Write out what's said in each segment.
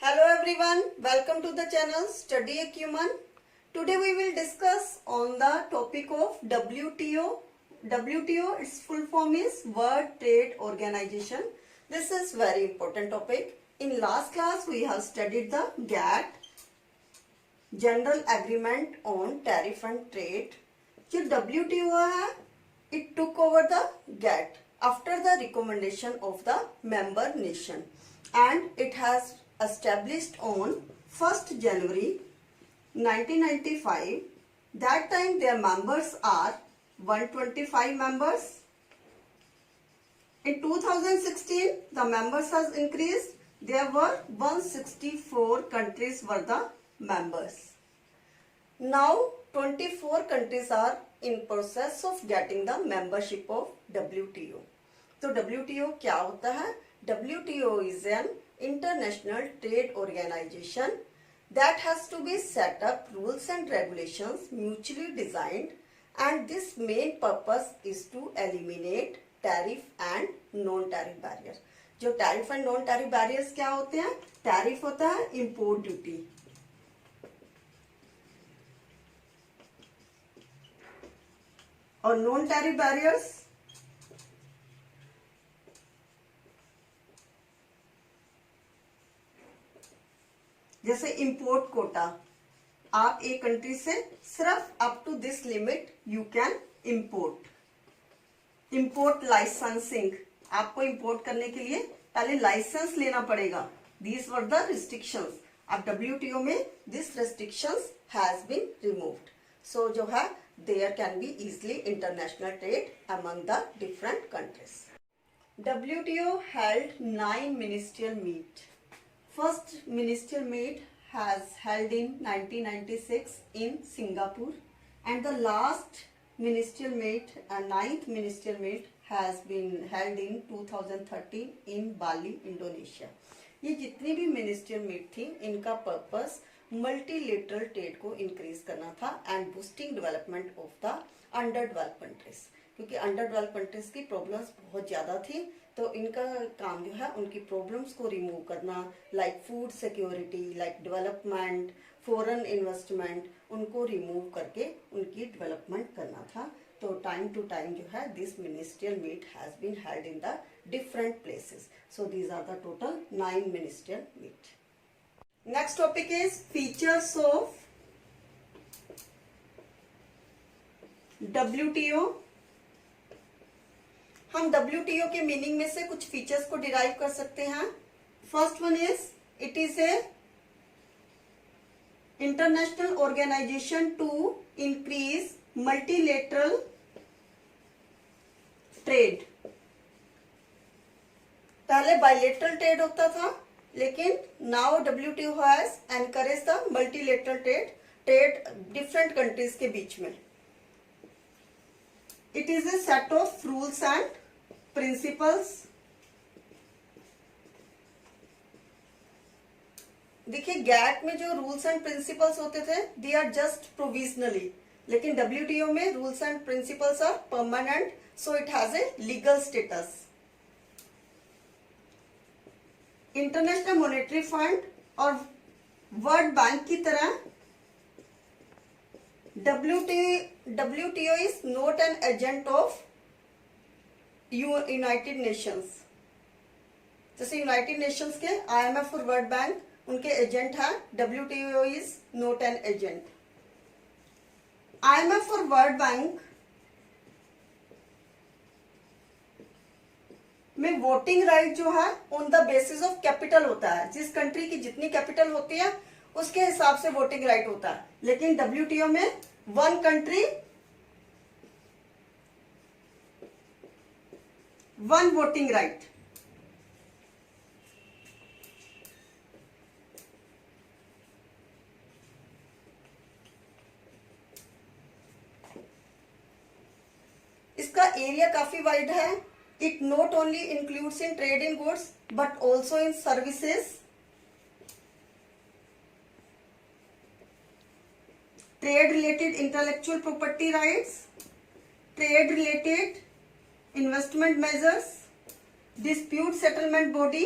Hello everyone, welcome to the channel Study Acumen. Today we will discuss on the topic of WTO. WTO, its full form is World Trade Organization. This is very important topic. In last class we have studied the GATT, General Agreement on Tariff and Trade. जो WTO है, it took over the GATT after the recommendation of the member nation, and it has established on 1st January 1995. That time their members are 125 members. In 2016 the members has increased. There were 164 countries were the members. Now 24 countries are in process of getting the membership of WTO. तो WTO क्या होता है? WTO is an international trade organization that has to be set up rules and regulations mutually designed, and this main purpose is to eliminate tariff and non-tariff barriers. जो tariff and non-tariff barriers क्या होते हैं? Tariff होता है import duty, और non-tariff barriers जैसे import Kota, आप एक कंट्री से सिर्फ up to this limit you can import. Import licensing, आपको इंपोर्ट करने के लिए पहले लाइसेंस लेना पड़ेगा. These were the restrictions. अब डब्ल्यूटीओ में this restrictions has been removed. So जो है there can be easily international trade among the different countries. WTO held 9 ministerial meet. First ministerial meet has held in 1996 in Singapore, and the last ministerial meet, 9th ministerial meet, has been held in 2013 in Bali, Indonesia. ये जितनी भी ministerial meet थी, इनका purpose multilateral trade को increase करना था and boosting development of the under developed countries, क्योंकि under developed countries की प्रॉब्लम्स बहुत ज़्यादा थी. तो इनका काम जो है उनकी प्रॉब्लम्स को रिमूव करना, like food security, like development, foreign investment, उनको रिमूव करके उनकी डेवलपमेंट करना था. तो टाइम टू टाइम जो है this ministerial meet has been held in the different places. So these are the total 9 ministerial meet. Next topic is features of WTO. हम WTO के मीनिंग में से कुछ फीचर्स को डिराइव कर सकते हैं. First one is it is a international organisation to increase multilateral trade. पहले बायलेटरल ट्रेड होता था, लेकिन now WTO has encourage the multilateral trade different countries के बीच में. It is a set of rules and principles. देखिए GATT में जो rules and principles होते थे दे आर जस्ट प्रोविजनली, लेकिन WTO में rules and principles are permanent, so it has a legal status. International monetary fund और world bank की तरह WTO is not an agent of United Nations. जैसे United Nations के IMF और world bank उनके agent हैं, WTO is not an agent. IMF और world bank में वोटिंग राइट जो है on the basis of capital होता है. जिस कंट्री की जितनी कैपिटल होती है उसके हिसाब से वोटिंग राइट होता है. लेकिन WTO में one country one voting right. इसका एरिया काफी वाइड है. It not only includes in trade in goods but also in services, trade related intellectual property rights, trade related investment measures, dispute settlement body,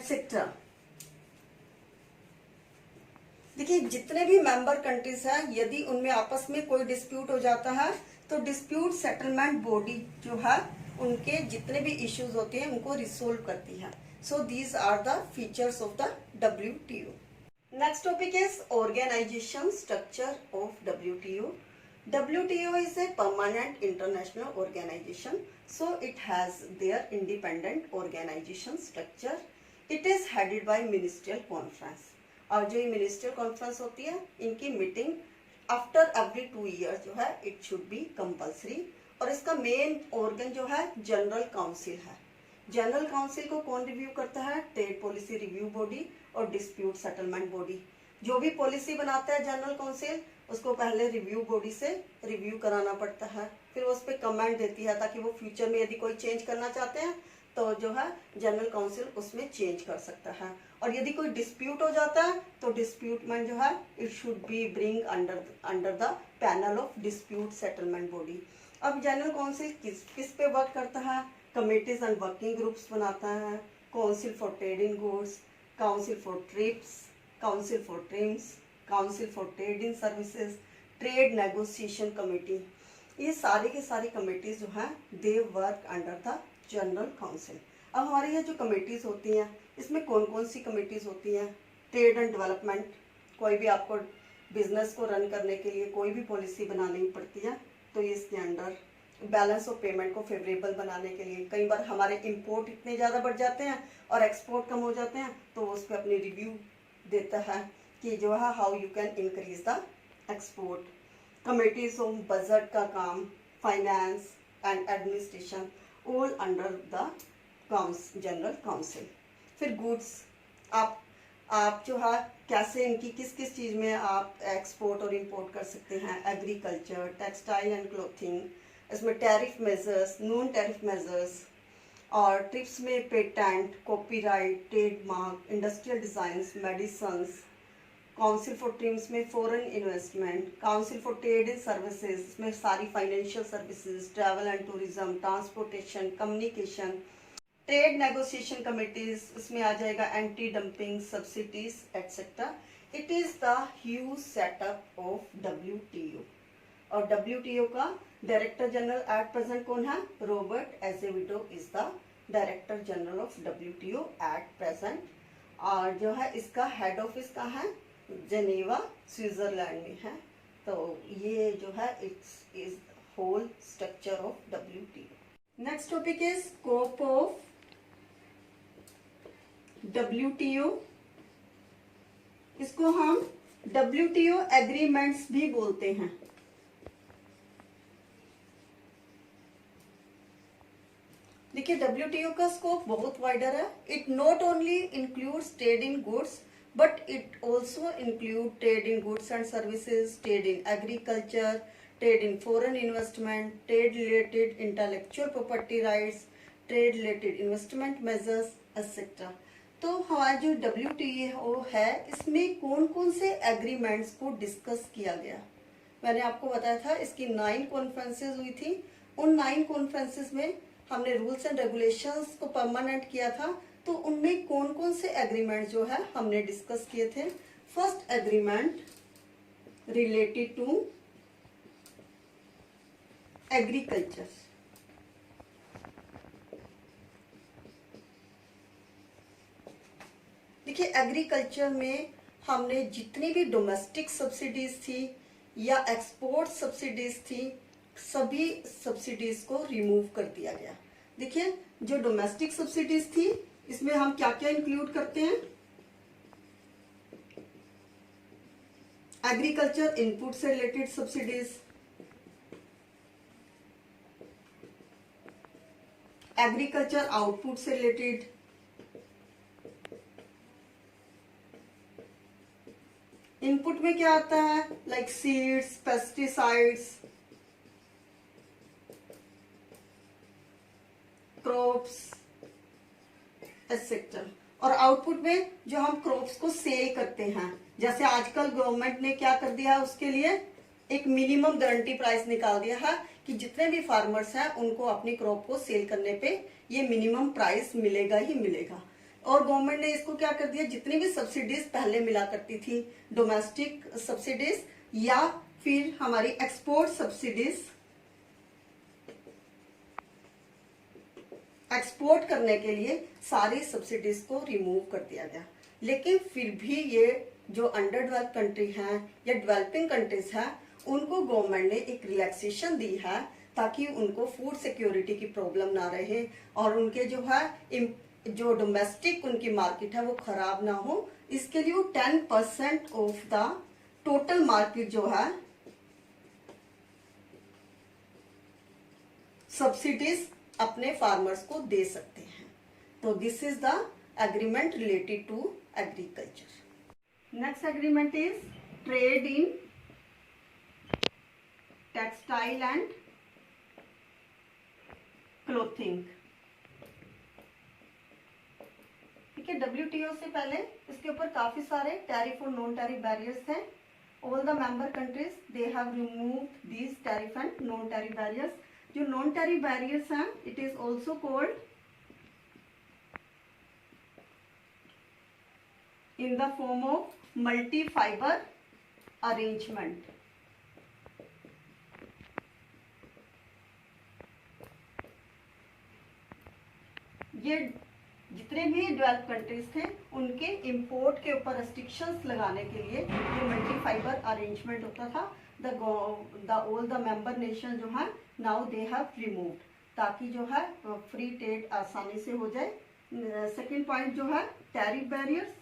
etcetera. देखिए जितने भी member countries हैं, यदि उनमें आपस में कोई डिस्प्यूट हो जाता है तो डिस्प्यूट सेटलमेंट बॉडी जो है उनके जितने भी इश्यूज होते हैं उनको रिसोल्व करती है। So these are the features of the WTO। Next topic is organisation structure of WTO। WTO is a permanent international organization, so it has their independent organization structure. It is headed by ministerial conference. और जो ये ministerial conference होती है इनकी meeting after every 2 years जो है it should be compulsory. और इसका मेन ऑर्गन जो है जनरल काउंसिल है। जनरल काउंसिल को कौन रिव्यू करता है? ट्रेड पॉलिसी रिव्यू बॉडी और डिस्प्यूट सेटलमेंट बॉडी। जो भी पॉलिसी बनाता है जनरल काउंसिल उसको पहले रिव्यू बॉडी से रिव्यू कराना पड़ता है, फिर उस पर कमेंट देती है ताकि वो फ्यूचर में यदि कोई चेंज करना चाहते हैं तो जो है जनरल काउंसिल उसमें चेंज कर सकता है। और यदि कोई डिस्प्यूट हो जाता है तो डिस्प्यूटमेंट जो है it should be bring under the panel of dispute settlement body. अब जनरल काउंसिल किस पे वर्क करता है? कमिटीज एंड वर्किंग ग्रुप्स बनाता है, council for trade in goods, council for trips, council for TRIMS, council for trade in services, trade negotiation committee. ये सारी की सारी कमेटीज जो है they work under the general council. अब हमारी ये जो कमेटीज होती हैं इसमें कौन कौन सी कमेटीज होती हैं? ट्रेड एंड डेवलपमेंट, कोई भी आपको बिजनेस को रन करने के लिए कोई भी पॉलिसी बनानी पड़ती है तो ये इसके अंडर। बैलेंस ऑफ पेमेंट को फेवरेबल बनाने के लिए कई बार हमारे इंपोर्ट इतने ज़्यादा बढ़ जाते हैं और एक्सपोर्ट कम हो जाते हैं तो उस पर अपनी रिव्यू देता है कि जो है how you can increase the export. Committees on budget का काम, finance and administration all under the general council. फिर गुड्स, आप जो है कैसे इनकी किस किस चीज़ में आप एक्सपोर्ट और इंपोर्ट कर सकते हैं? एग्रीकल्चर, टेक्सटाइल एंड क्लोथिंग, इसमें tariff measures, non tariff measures, और ट्रिप्स में patent, copyright, trademark, industrial designs, medicines. Council for TRIMS में foreign investment, council for trade in services इसमें सारी financial services, travel and tourism, transportation, communication. Trade negotiation committees इसमें आ जाएगा anti dumping, subsidies etcetera. It is the huge setup of WTO। और WTO का director general at present कौन है? Robert एजेविडो is the director general of WTO at present. और जो है इसका हेड ऑफिस कहाँ है? जेनेवा, स्विट्जरलैंड में है। तो ये जो है it's is whole structure of WTO। Next topic is scope of WTO। इसको हम WTO एग्रीमेंट्स भी बोलते हैं। देखिए WTO का स्कोप बहुत वाइडर है। It not only includes trade in goods but it also include trade in goods and services, trade in agriculture, trade in foreign investment, trade related intellectual property rights, trade related investment measures, etc. तो हमारा जो WTO है इसमें कौन कौन से agreements को discuss किया गया? मैंने आपको बताया था इसकी 9 कॉन्फ्रेंसेज हुई थी। उन 9 कॉन्फ्रेंसेज में हमने रूल्स एंड रेगुलेशंस को परमानेंट किया था। तो उनमें कौन कौन से एग्रीमेंट जो है हमने डिस्कस किए थे? First agreement related to agriculture. देखिए एग्रीकल्चर में हमने जितनी भी डोमेस्टिक सब्सिडीज थी या एक्सपोर्ट सब्सिडीज थी सभी सब्सिडीज को रिमूव कर दिया गया। देखिए जो डोमेस्टिक सब्सिडीज थी इसमें हम क्या क्या इंक्लूड करते हैं? एग्रीकल्चर इनपुट से रिलेटेड सब्सिडीज, एग्रीकल्चर आउटपुट से रिलेटेड, इनपुट में क्या आता है? Like seeds, pesticides, crops etcetera. और आउटपुट में जो हम क्रॉप्स को सेल करते हैं, जैसे आजकल गवर्नमेंट ने क्या कर दिया है उसके लिए एक मिनिमम गारंटी प्राइस निकाल दिया है कि जितने भी फार्मर्स हैं उनको अपनी क्रॉप को सेल करने पे ये मिनिमम प्राइस मिलेगा ही मिलेगा। और गवर्नमेंट ने इसको क्या कर दिया, जितनी भी सब्सिडीज पहले मिला करती थी, डोमेस्टिक सब्सिडीज या फिर हमारी एक्सपोर्ट सब्सिडीज, एक्सपोर्ट करने के लिए सारी सब्सिडीज को रिमूव कर दिया गया। लेकिन फिर भी ये जो अंडर डेवलप कंट्री हैं या डेवलपिंग कंट्रीज हैं, उनको गवर्नमेंट ने एक रिलैक्सेशन दी है ताकि उनको फूड सिक्योरिटी की प्रॉब्लम ना रहे और उनके जो है जो डोमेस्टिक उनकी मार्केट है वो खराब ना हो। इसके लिए 10% ऑफ द टोटल मार्केट जो है सब्सिडीज अपने फार्मर्स को दे सकते हैं। तो this is the agreement related to agriculture. Next agreement is trade in textile and clothing. ठीक है, WTO से पहले इसके ऊपर काफी सारे टैरिफ और नॉन टैरिफ बैरियर्स थे। All the member countries they have removed these tariff and non tariff barriers. जो नॉन टैरिफ बैरियर्स हैं, it is also called in the form of multi-fiber arrangement। ये जितने भी डेवलप कंट्रीज थे उनके import के ऊपर रेस्ट्रिक्शंस लगाने के लिए ये मल्टी फाइबर अरेंजमेंट होता था। ऑल द मेंबर नेशन जो है नाउ दे हैव रिमूव्ड, ताकि जो है फ्री ट्रेड आसानी से हो जाए। सेकंड पॉइंट जो है टैरिफ बैरियर्स,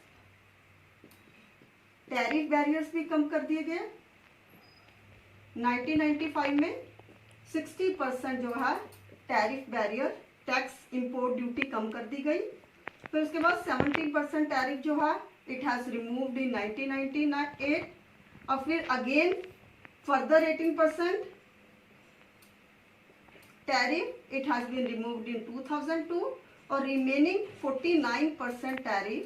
टैरिफ बैरियर्स भी कम कर दिए गए। 1995 में 60% जो है tariff barrier tax import duty कम कर दी गई। फिर उसके बाद 17% टैरिफ जो है इट हैज रिमूव्ड इन 1998 और फिर again further 18% tariff it has been removed in 2002 और remaining 49% tariff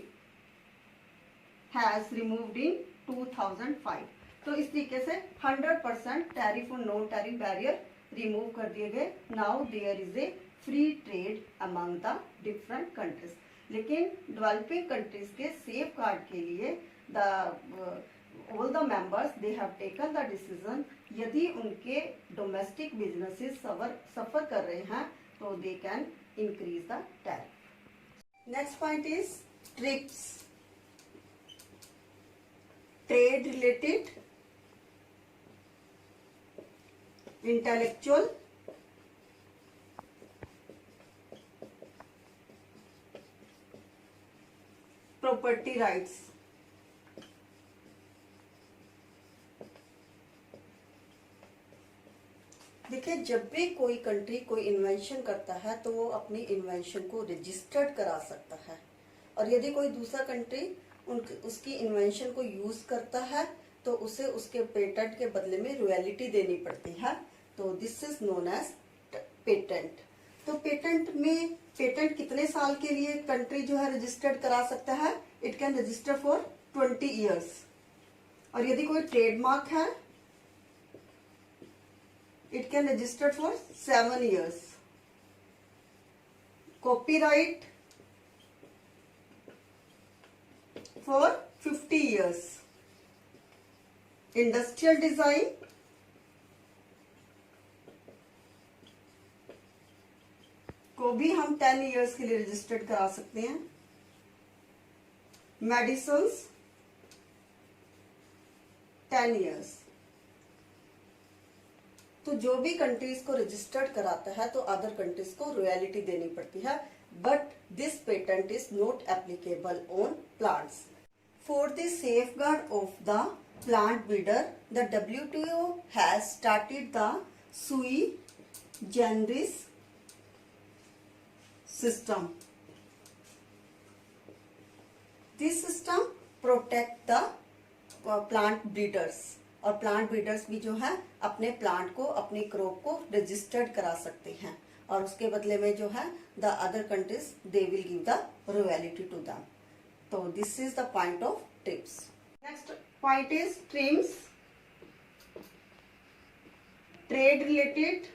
has removed in 2005। तो इस तरीके से 100% टैरिफ और नॉन टैरिफ बैरियर रिमूव कर दिए गए। Now there is a free trade among the different countries. लेकिन डेवलपिंग कंट्रीज के सेफ गार्ड के लिए all the members they have taken the decision, यदि उनके डोमेस्टिक बिजनेसेस सफर कर रहे हैं तो they can increase the tariff. Next point is TRIPS, trade related intellectual property rights. देखिए, जब भी कोई कंट्री कोई इन्वेंशन करता है तो वो अपनी इन्वेंशन को रजिस्टर्ड करा सकता है, और यदि कोई दूसरा कंट्री उसकी इन्वेंशन को यूज करता है तो उसे उसके पेटेंट के बदले में रॉयल्टी देनी पड़ती है। तो this is known as patent. तो पेटेंट कितने साल के लिए कंट्री जो है रजिस्टर्ड करा सकता है? It can register for 20 years. और यदि कोई ट्रेडमार्क है it can register for 7 years. Copyright for 50 years। Industrial design को भी हम 10 इयर्स के लिए रजिस्टर्ड करा सकते हैं। Medicines 10 years. तो जो भी कंट्रीज को रजिस्टर्ड कराता है तो अदर कंट्रीज को रॉयल्टी देनी पड़ती है, but this patent is not applicable on plants. For the safeguard of the plant breeder, the WTO has started the sui generis system. This system protect the plant breeders, और plant breeders भी जो है अपने plant को, अपनी crop को registered करा सकते हैं, और उसके बदले में जो है the other countries they will give the royalty to them. तो this is the point of TRIPS. Next point is TRIMS, trade related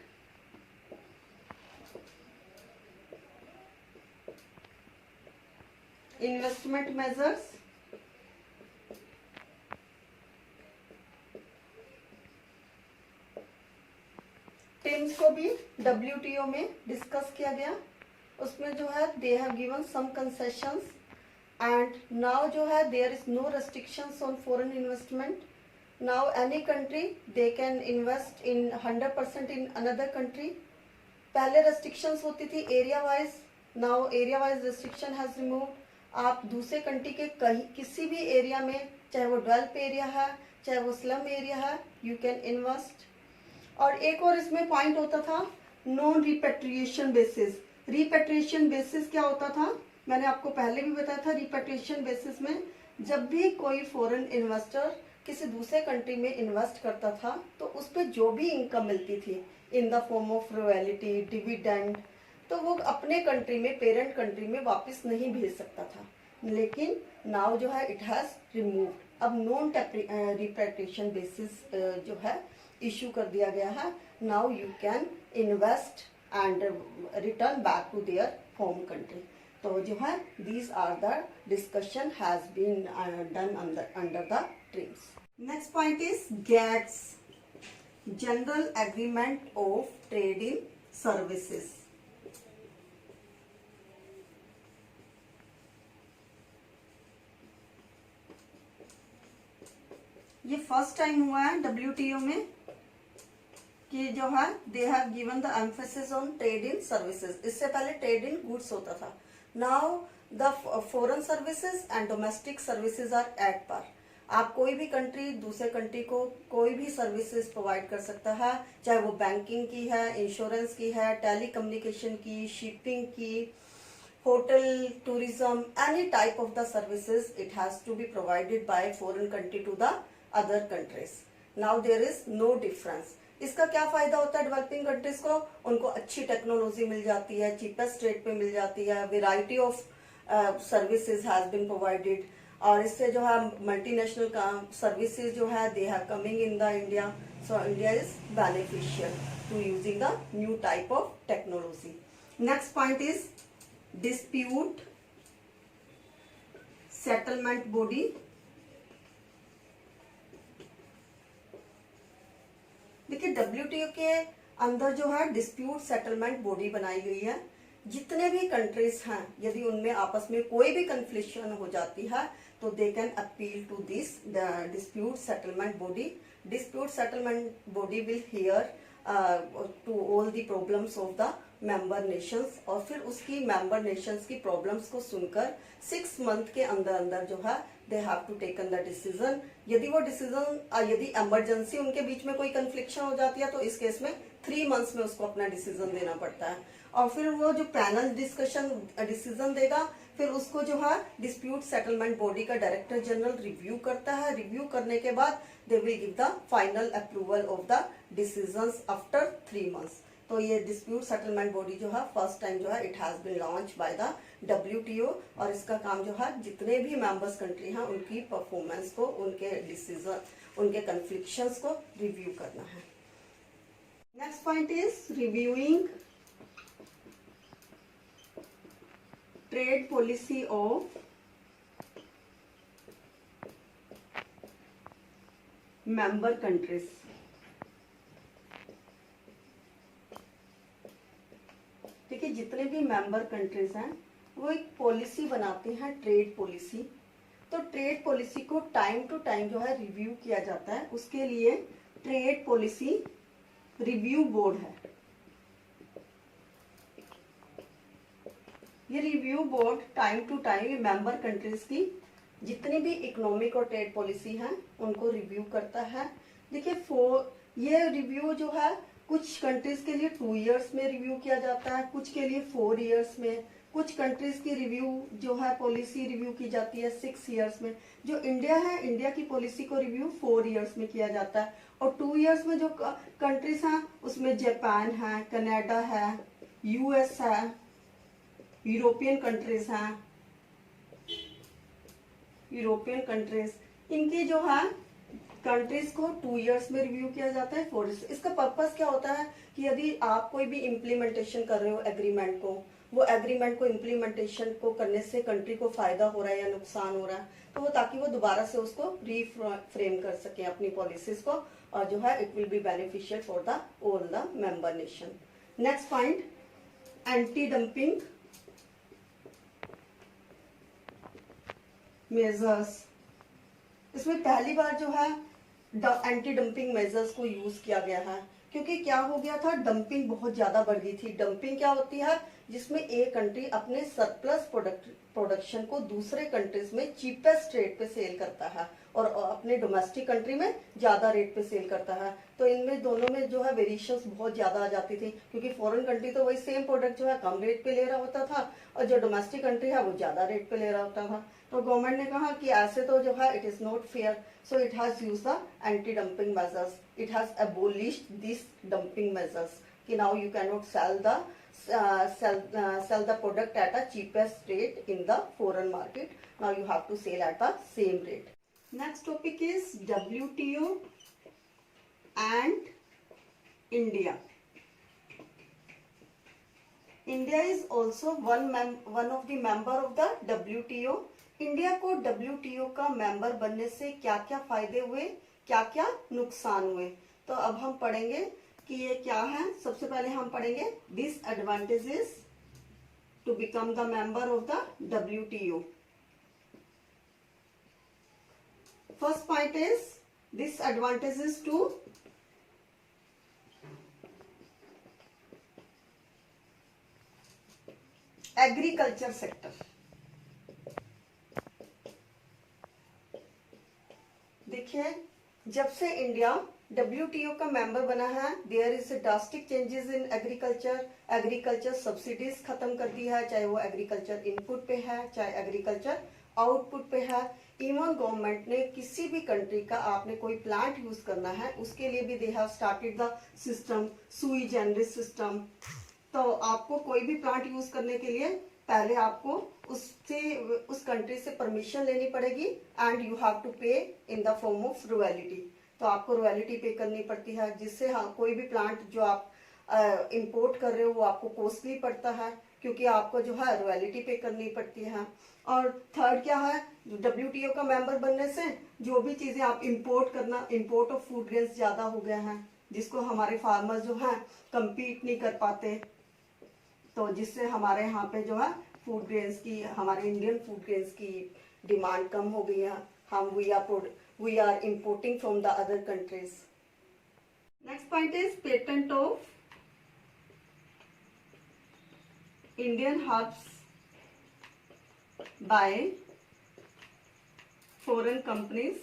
investment measures, TRIMS को भी WTO में डिस्कस किया गया, उसमें जो है they have given some concessions and now जो है there is no restrictions on foreign investment. Now any country they can invest in 100% in another country. पहले रेस्ट्रिक्शंस होती थी area wise, now area wise restriction has removed. आप दूसरे country के कहीं किसी भी एरिया में, चाहे वो डेवलप एरिया है चाहे वो स्लम एरिया है, यू कैन इन्वेस्ट. और एक और इसमें पॉइंट होता था non repatriation basis. Repatriation basis क्या होता था, मैंने आपको पहले भी बताया था. रिपेट्रिएशन बेसिस में जब भी कोई फॉरेन इन्वेस्टर किसी दूसरे कंट्री में इन्वेस्ट करता था तो उस पर जो भी इनकम मिलती थी in the form of royalty, dividend, तो वो अपने कंट्री में, पेरेंट कंट्री में वापस नहीं भेज सकता था. लेकिन नाउ जो है इट हैज रिमूव्ड. अब नॉन रिपेट्रिएशन बेसिस जो है इशू कर दिया गया है. Now you can invest and return back to their home country. तो जो है these are the discussion has been done under the TRIMS. Next point is GATS, general agreement of trade in services. ये first time हुआ है WTO में कि जो है they have given the emphasis on trade in services. इससे पहले trade in goods होता था. Now the foreign services and domestic services are at par. आप कोई भी कंट्री दूसरे कंट्री को कोई भी सर्विसेज प्रोवाइड कर सकता है, चाहे वो बैंकिंग की है, इंश्योरेंस की है, टेलीकम्युनिकेशन की, शिपिंग की, hotel, tourism, any type of the services it has to be provided by foreign country to the other countries. Now there is no difference. इसका क्या फायदा होता है डेवलपिंग कंट्रीज को, उनको अच्छी टेक्नोलॉजी मिल जाती है, चीपेस्ट रेट पे मिल जाती है, variety of services has been provided. और इससे जो है मल्टीनेशनल सर्विसेज जो है they have coming in the India. So India is beneficial to using the new type of technology. Next point is dispute settlement body. देखिए WTO के अंदर जो है डिस्प्यूट सेटलमेंट बॉडी बनाई गई है. जितने भी कंट्रीज हैं यदि उनमें आपस में कोई भी कंफ्लिक्शन हो जाती है तो they can appeal to this dispute settlement body. Dispute settlement body will hear to all the problems of the member nations और फिर उसकी मेंबर नेशंस की प्रॉब्लम्स को सुनकर 6 मंथ के अंदर अंदर जो है they have to taken the decision. यदि वो डिसीजन यदि इमरजेंसी उनके बीच में कोई कंफ्लिक्शन हो जाती है तो इस केस में 3 मंथ्स में उसको अपना डिसीजन देना पड़ता है. और फिर वो जो पैनल डिस्कशन डिसीजन देगा फिर उसको जो है डिस्प्यूट सेटलमेंट बॉडी का डायरेक्टर जनरल रिव्यू करता है. रिव्यू करने के बाद दे will give the final approval of the decisions after 3 months. तो ये डिस्प्यूट सेटलमेंट बॉडी जो है फर्स्ट टाइम जो है it has been launch by the WTO और इसका काम जो है जितने भी मेंबर्स कंट्री हैं उनकी परफॉर्मेंस को, उनके डिसीजन, उनके कन्फ्लिक्शंस को रिव्यू करना है. Next point is reviewing trade policy of member countries. देखिए जितने भी मेंबर कंट्रीज हैं वो एक पॉलिसी बनाते हैं, ट्रेड पॉलिसी. तो ट्रेड पॉलिसी को टाइम टू टाइम जो है रिव्यू किया जाता है. उसके लिए ट्रेड पॉलिसी रिव्यू बोर्ड है. ये review board time to time member countries की जितनी भी इकोनॉमिक और ट्रेड पॉलिसी हैं उनको रिव्यू करता है. देखिए ये रिव्यू जो है कुछ कंट्रीज के लिए 2 इयर्स में रिव्यू किया जाता है, कुछ के लिए 4 इयर्स में, कुछ कंट्रीज की रिव्यू जो है पॉलिसी रिव्यू की जाती है 6 इयर्स में. जो इंडिया है, इंडिया की पॉलिसी को रिव्यू 4 इयर्स में किया जाता है. और 2 इयर्स में जो कंट्रीज हैं उसमें जापान है, कनाडा है, US है, यूरोपियन कंट्रीज हैं, यूरोपियन कंट्रीज, इनकी जो है कंट्रीज को 2 इयर्स में रिव्यू किया जाता है 4 इयर्स. इसका पर्पस क्या होता है कि यदि आप कोई भी इम्प्लीमेंटेशन कर रहे हो एग्रीमेंट को वो एग्रीमेंट को इम्प्लीमेंटेशन को करने से कंट्री को फायदा हो रहा है या नुकसान हो रहा है, तो वो ताकि वो दोबारा से उसको रीफ्रेम कर सके अपनी पॉलिसीज को, और जो है it will be beneficial for the all the member nation. Next point, anti dumping measures. इसमें पहली बार जो है एंटी डंपिंग मेजर्स को यूज किया गया है, क्योंकि क्या हो गया था, डंपिंग बहुत ज्यादा बढ़ गई थी। डंपिंग क्या होती है, जिसमें एक कंट्री अपने सरप्लस प्रोडक्शन को दूसरे कंट्रीज में चीपेस्ट रेट पे सेल करता है और अपने डोमेस्टिक कंट्री में ज्यादा रेट पे सेल करता है। तो इनमें दोनों में जो है वेरिएशंस बहुत ज्यादा आ जाती थी, क्योंकि फॉरेन कंट्री तो वही सेम प्रोडक्ट जो है कम रेट पे ले रहा होता था और जो डोमेस्टिक कंट्री है वो ज्यादा रेट पे ले रहा होता था। तो गवर्नमेंट ने कहा कि ऐसे तो जो है it is not fair, so it has used the anti-dumping measures. It has abolished these dumping measures. कि now you cannot sell the product at a cheapest rate in the foreign market. Now you have to sell at the same rate. Next topic is WTO and India. India is also one of the member of the WTO. India को WTO का member बनने से क्या क्या फायदे हुए, क्या क्या नुकसान हुए, तो अब हम पढ़ेंगे कि ये क्या है। सबसे पहले हम पढ़ेंगे disadvantages to become the member of the WTO। First point is disadvantages to agriculture sector. देखिए, जब से इंडिया WTO का मेंबर बना है, there is drastic changes in agriculture. Agriculture subsidies खत्म कर दी है, चाहे वो एग्रीकल्चर इनपुट पे है चाहे एग्रीकल्चर आउटपुट पे है। इवन गवर्नमेंट ने किसी भी कंट्री का आपने कोई प्लांट यूज करना है, उसके लिए भी they have started the system सुई जेनरिस सिस्टम। तो आपको कोई भी प्लांट यूज करने के लिए पहले आपको उस कंट्री से परमिशन लेनी पड़ेगी एंड यू हैव टू पे in the form of royalty. तो आपको रॉयल्टी पे करनी पड़ती है, जिससे हाँ कोई भी प्लांट जो आप इंपोर्ट कर रहे हो वो आपको कॉस्टली पड़ता है, क्योंकि आपको जो है रॉयल्टी पे करनी पड़ती है। और थर्ड क्या है, WTO का मेंबर बनने से जो भी चीजें आप इंपोर्ट ऑफ फूड ग्रेन्स ज्यादा हो गया है, जिसको हमारे फार्मर्स जो है कंपीट नहीं कर पाते, तो जिससे हमारे यहाँ पे जो है फूड ग्रेन्स की, हमारे इंडियन फूड ग्रेन्स की डिमांड कम हो गई है। हम we are importing from the other countries. Next point is patent of Indian herbs by foreign companies.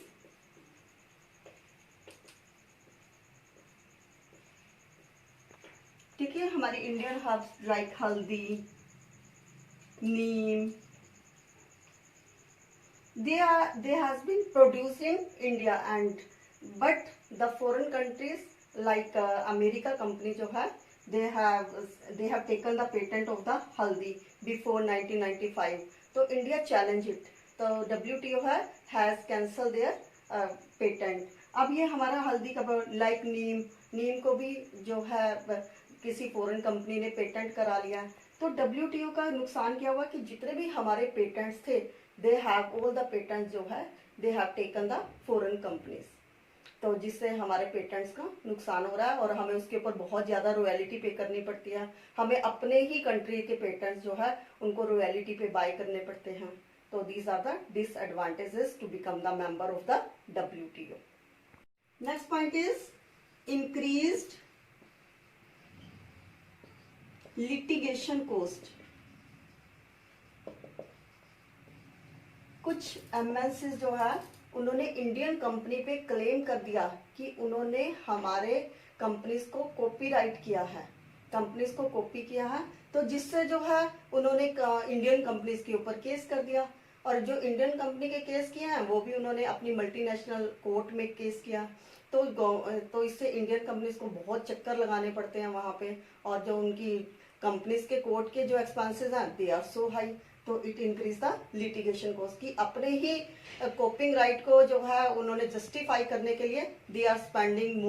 ठीक है, हमारे Indian herbs like haldi, neem, they has been produced in India and but the foreign countries like America company जो है they have taken the patent of the haldi before 1995. तो India challenge it, तो WTO है has cancelled their patent. अब ये हमारा हल्दी का लाइक नीम को भी जो है किसी फॉरेन कंपनी ने पेटेंट करा लिया है। तो WTO का नुकसान क्या हुआ कि जितने भी हमारे पेटेंट्स थे, they have all the patents जो है they have taken the foreign companies. तो जिससे हमारे पेटेंट्स का नुकसान हो रहा है और हमें उसके ऊपर बहुत ज्यादा रॉयल्टी पे करनी पड़ती है। हमें अपने ही कंट्री के पेटेंट्स जो है उनको रॉयल्टी पे बाय करने पड़ते हैं। तो these are the disadvantages to become the member of the WTO। Next point is increased litigation cost. कुछ MNCs जो है उन्होंने इंडियन कंपनी पे क्लेम कर दिया कि उन्होंने हमारे कंपनीज को कॉपीराइट किया है, कंपनीज को कॉपी किया है। तो जिससे जो है उन्होंने इंडियन कंपनीज के ऊपर केस कर दिया, और जो इंडियन कंपनी के केस किए हैं वो भी उन्होंने अपनी मल्टीनेशनल कोर्ट में केस किया। तो इससे इंडियन कंपनीज को बहुत चक्कर लगाने पड़ते हैं वहां पे, और जो उनकी कंपनीज के कोर्ट के जो एक्सपेंसेस हैं दे आर सो हाई। तो it increase the litigation cost की अपने ही कॉपिंग राइट को जो है उन्होंने जस्टिफाई करने के लिए they are spending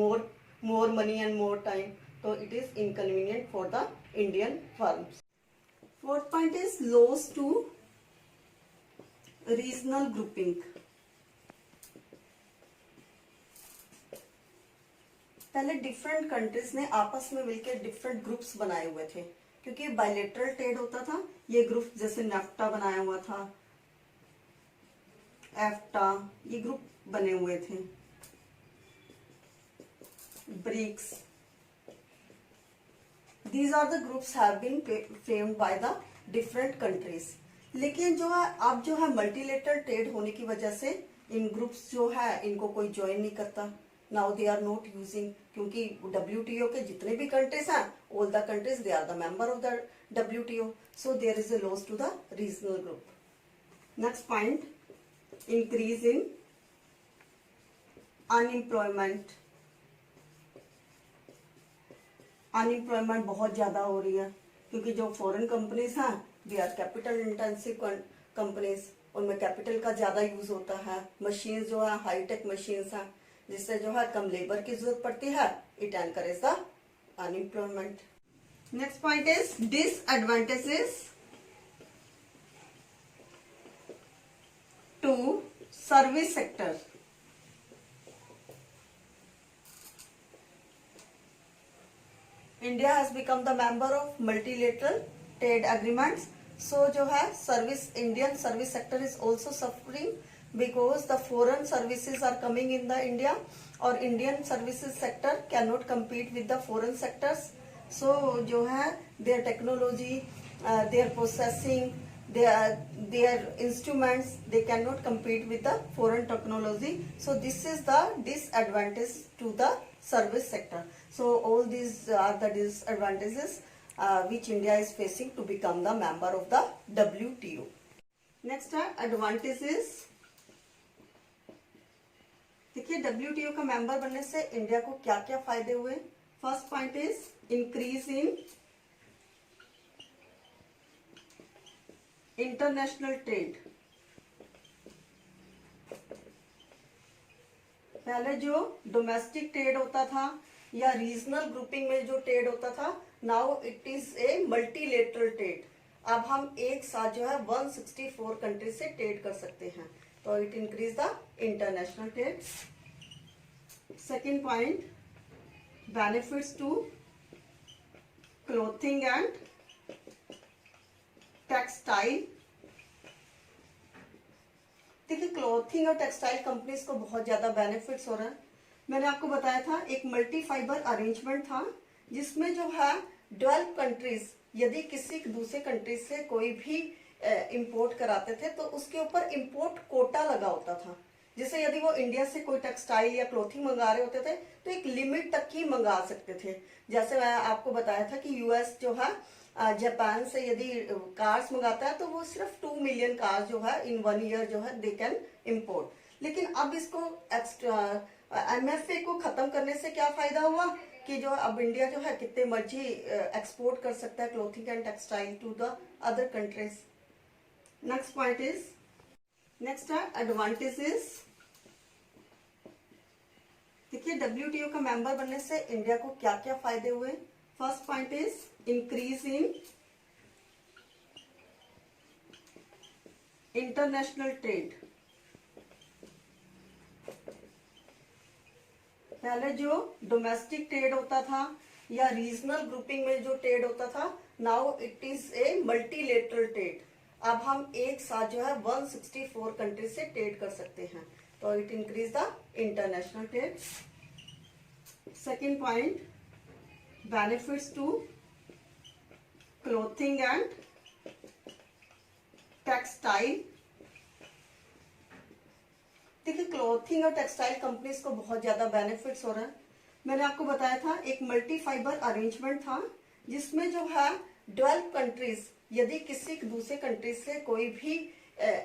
more money and more time. तो it is inconvenient for the Indian firms. Fourth point is loss to regional grouping. पहले डिफरेंट कंट्रीज ने आपस में मिलकर डिफरेंट ग्रुप्स बनाए हुए थे, क्योंकि बायलेटरल ट्रेड होता था। ये ग्रुप जैसे नेफ्टा बनाया हुआ था, एफ्टा, ये ग्रुप बने हुए थे। BRICS, these are the groups have been famed by the different countries. लेकिन जो है अब जो है मल्टीलेटरल ट्रेड होने की वजह से इन ग्रुप्स जो है इनको कोई ज्वाइन नहीं करता। Now they are not using, क्योंकि WTO के जितने भी कंट्रीज हैं, all the countries they are the member of the WTO, so there is a loss to the regional group. Next point, increase in unemployment. Unemployment बहुत ज्यादा हो रही है, क्योंकि जो फॉरेन कंपनीज हैं they are capital intensive companies, उनमें capital का ज्यादा यूज होता है। मशीन जो है हाईटेक मशीन्स हैं, जिससे जो है कम लेबर की जरूरत पड़ती है। It encourage the unemployment. Next point is disadvantages to service sector. India has become the member of multilateral trade agreements, so जो है Indian service sector is also suffering because the foreign services are coming in the India, और Indian services sector cannot compete with the foreign sectors. So जो है their technology, their processing, their instruments, they cannot compete with the foreign technology. So this is the disadvantage to the service sector. So all these are the disadvantages which India is facing to become the member of the WTO. Next advantages। देखिए WTO का member बनने से India को क्या क्या फायदे हुए। First point is increase in international trade. पहले जो डोमेस्टिक ट्रेड होता था या रीजनल ग्रुपिंग में जो ट्रेड होता था, now it is A multilateral trade. अब हम एक साथ जो है 164 कंट्री से ट्रेड कर सकते हैं, तो it increase the international trade. Second point, benefits to clothing and textile. देखिए क्लोथिंग और टेक्सटाइल कंपनीज को बहुत ज्यादा बेनिफिट्स हो रहा है। मैंने आपको बताया था एक मल्टी फाइबर अरेंजमेंट था, जिसमें जो है 12 कंट्रीज यदि किसी दूसरे कंट्री से कोई भी इंपोर्ट कराते थे तो उसके ऊपर इंपोर्ट कोटा लगा होता था। जैसे यदि वो इंडिया से कोई टेक्सटाइल या क्लोथिंग मंगा रहे होते थे तो एक लिमिट तक ही मंगा सकते थे। जैसे मैं आपको बताया था कि यूएस जो है जापान से यदि कार्स मंगाता है तो वो सिर्फ 2 मिलियन कार्स जो है इन 1 ईयर जो है दे कैन इंपोर्ट। लेकिन अब इसको MFA को खत्म करने से क्या फायदा हुआ कि जो अब इंडिया जो है कितने मर्जी एक्सपोर्ट कर सकता है clothing and textile to the other countries. Next point is, next है एडवांटेजेस। देखिए WTO का मेंबर बनने से इंडिया को क्या क्या फायदे हुए। First point is increase in international trade. पहले जो डोमेस्टिक ट्रेड होता था या रीजनल ग्रुपिंग में जो ट्रेड होता था, now it is A multilateral trade. अब हम एक साथ जो है 164 कंट्री से ट्रेड कर सकते हैं, तो it increase the international trade. Second point, benefits to clothing and textile. देखिए क्लोथिंग और टेक्सटाइल कंपनीज को बहुत ज्यादा बेनिफिट्स हो रहा है। मैंने आपको बताया था एक मल्टी फाइबर अरेंजमेंट था, जिसमें जो है 12 कंट्रीज यदि किसी दूसरे कंट्री से कोई भी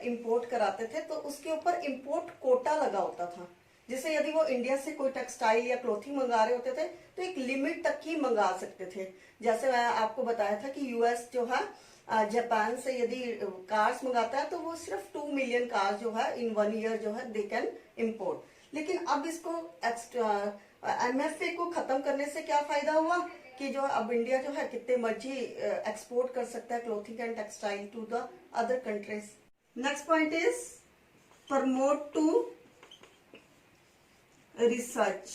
इंपोर्ट कराते थे तो उसके ऊपर इंपोर्ट कोटा लगा होता था। जैसे यदि वो इंडिया से कोई टेक्सटाइल या क्लोथिंग मंगा रहे होते थे तो एक लिमिट तक ही मंगा सकते थे। जैसे मैं आपको बताया था कि यूएस जो है जापान से यदि कार्स मंगाता है तो वो सिर्फ 2 मिलियन कार्स जो है इन 1 ईयर जो है दे कैन इंपोर्ट। लेकिन अब इसको एमएफए को खत्म करने से क्या फायदा हुआ कि जो अब इंडिया जो है कितने मर्जी एक्सपोर्ट कर सकता है clothing and textile to the other countries. Next point is promote to research.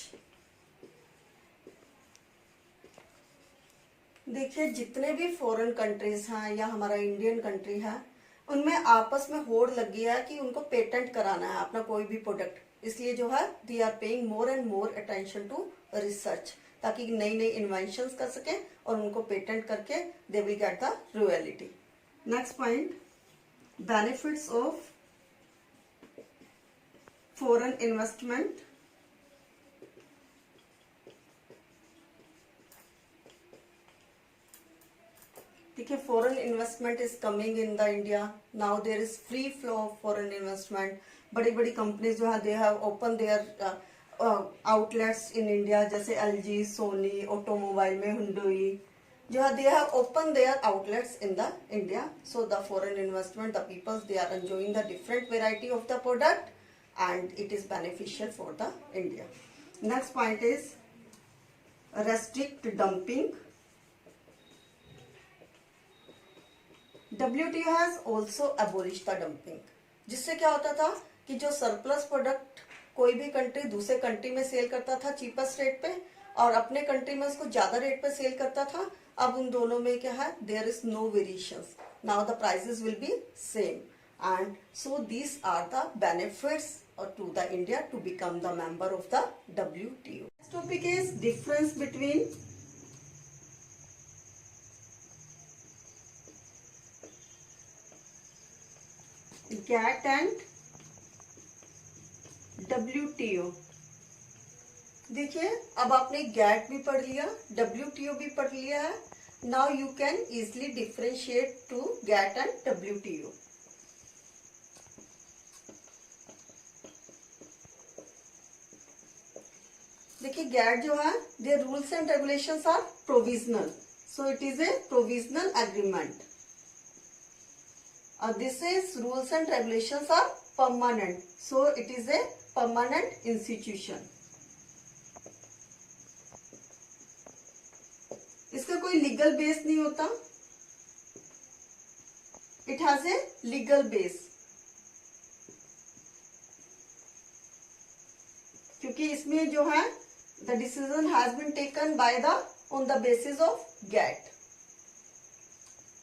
देखिए जितने भी फॉरेन कंट्रीज हैं या हमारा इंडियन कंट्री है, उनमें आपस में होड़ लग गया है कि उनको पेटेंट कराना है अपना कोई भी प्रोडक्ट, इसलिए जो है they are paying more and more attention to research, ताकि नई नई इन्वेंशंस कर सकें और उनको पेटेंट करके they will get the royalty. Next point, benefits of foreign investment. देखिए foreign investment is coming in the India now, there is free flow of foreign investment. बड़ी बड़ी कंपनीज जो है they have open their outlets in India, जैसे LG, Sony, automobile में Hyundai जो है they have open their outlets in the India. So the foreign investment, the peoples they are enjoying the different variety of the product and it is beneficial for the India. Next point is restrict dumping. WTO has also abolished the dumping. जिससे क्या होता था कि जो surplus product कोई भी country दूसरे country में सेल करता था चीपेस्ट रेट पे और अपने कंट्री में उसको ज्यादा रेट पे सेल करता था, अब उन दोनों में क्या है, there is no variations, now the prices will be same and so these are the benefits to the India to become the member of the WTO. Next topic is difference between GATT and WTO. देखिए अब आपने GATT भी पढ़ लिया, WTO भी पढ़ लिया है, now you can easily differentiate to GATT and WTO. देखिए गैट जो है their rules and regulations are provisional, so it is a provisional agreement, और this is rules and regulations are permanent, so it is a permanent institution. इसका कोई legal base नहीं होता, it has a legal base, क्योंकि इसमें जो है the decision has been taken by on the basis of GATT.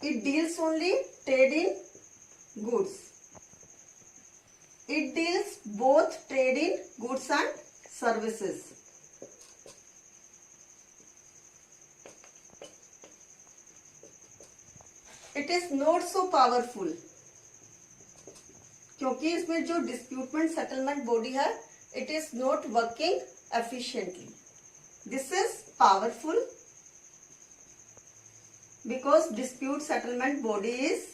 It deals only trade in goods. It deals both trade in goods and services. It is not so powerful, क्योंकि इसमें जो डिस्प्यूटमेंट settlement body है, it is not working efficiently. This is powerful because dispute settlement body is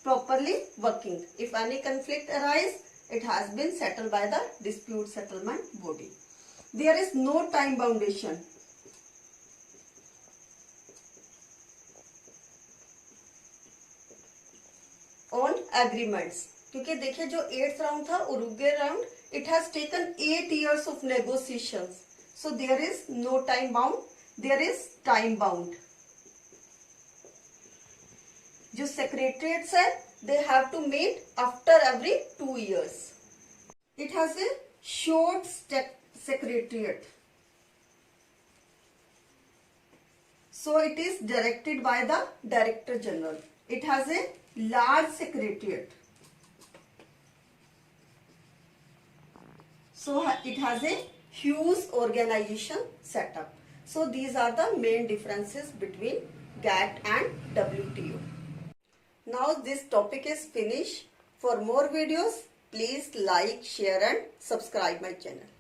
properly working. If any conflict arise, it has been settled by the dispute settlement body. There is no time boundation. On agreements, क्योंकि देखिए जो 8th round था Uruguay round, it has taken 8 years of negotiations, so there is no time bound, there is time bound. जो secretariats है, they have to meet after every 2 years. It has a short secretariat, so it is directed by the Director General. It has a large secretariat, so it has a huge organization setup. So these are the main differences between GATT and WTO. Now this topic is finished. For more videos, please like, share and subscribe my channel.